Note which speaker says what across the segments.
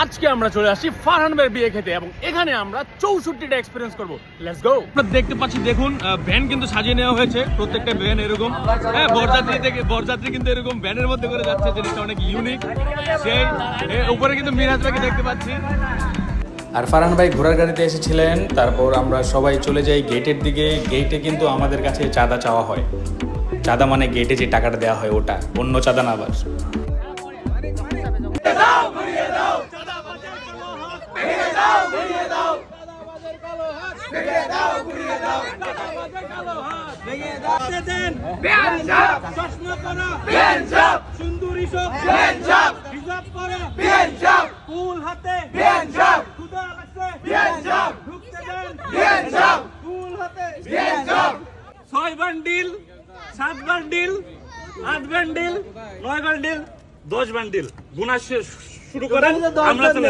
Speaker 1: আজকে আমরা চলে আসি ফারহান ভাইয়ের বিয়ে খেতে এবং এখানে আমরা 64টা এক্সপেরিয়েন্স করব। Let's go. আপনারা দেখতে পাচ্ছি, দেখুন ভ্যান কিন্তু সাজিয়ে নেওয়া হয়েছে, প্রত্যেকটা ভ্যান এরকম। হ্যাঁ, বরযাত্রী কিন্তু এরকম ভ্যানের মধ্যে করে যাচ্ছে, জিনিসটা অনেক ইউনিক। সেই উপরে কিন্তু মিরাজ ভাইকে দেখতে পাচ্ছি।
Speaker 2: আর ফারহান ভাই ঘোড়ার গাড়িতে এসেছিলেন। তারপর আমরা সবাই চলে যাই গেটের দিকে। গেটে কিন্তু আমাদের কাছে চাঁদা চাওয়া হয়। চাঁদা মানে গেটে যে টাকাটা দেওয়া হয় ওটা, অন্য চাঁদা না। আবার
Speaker 3: ছয় bundle, 7 bundle, 8 bundle, 9 bundle, 10 bundle গুনা শুরু করেন। আমরা চলে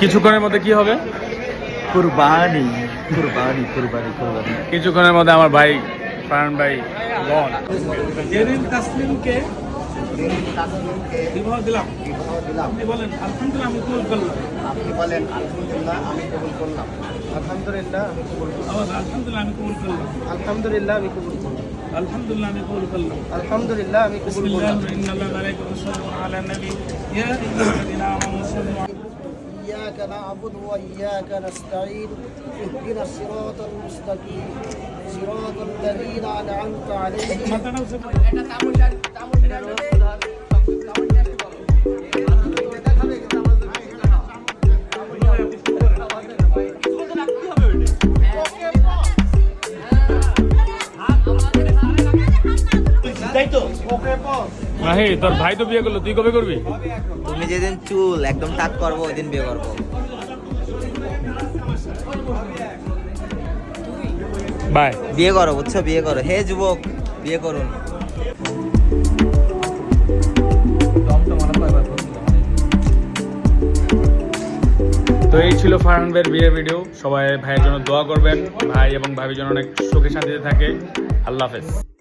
Speaker 1: কিছুক্ষণের মধ্যে কি হবে?
Speaker 4: কুরবানি কুরবানি কুরবানি কুরবানি।
Speaker 1: কিছুক্ষণের মধ্যে আমার ভাই ফারহান ভাই লন
Speaker 3: জেরিন তাসলিমকে বিবাহ দিলাম। আপনি বলেন আলহামদুলিল্লাহ আমি কবুল করলাম।
Speaker 4: আপনি বলেন আলহামদুলিল্লাহ আমি কবুল করলাম। আলহামদুলিল্লাহ আমি কবুল করলাম।
Speaker 3: আলহামদুলিল্লাহ আমি কবুল করলাম।
Speaker 4: আলহামদুলিল্লাহ আমি কবুল করলাম।
Speaker 3: আলহামদুলিল্লাহ আমি কবুল করলাম।
Speaker 4: আলহামদুলিল্লাহ আমি কবুল করলাম।
Speaker 3: ইন্নাল্লাহা ওয়া মালাইকাতুহু আলান নবী ইয়া আইয়ুহাল্লাযীনা আমানু সাল্লু
Speaker 4: إياك نعبد وإياك نستعين اهدنا الصراط المستقيم صراط الذين أنعمت عليهم
Speaker 1: মাহি, তোর ভাই তো বিয়ে করলো, তুই কবে করবি?
Speaker 5: তুমি যেদিন চুল একদম টাক করবো ওই দিন বিয়ে করবো।
Speaker 1: বাই।
Speaker 5: বিয়ে করো, বুঝছো? বিয়ে করো হে যুবক, বিয়ে করুন।
Speaker 1: তো এই ছিল ফারহান ভাইয়ের বিয়ের ভিডিও। সবাই ভাইয়ের জন্য দোয়া করবেন, ভাই এবং ভাবির জন্য অনেক সুখে শান্তিতে থাকে। আল্লাহ হাফেজ।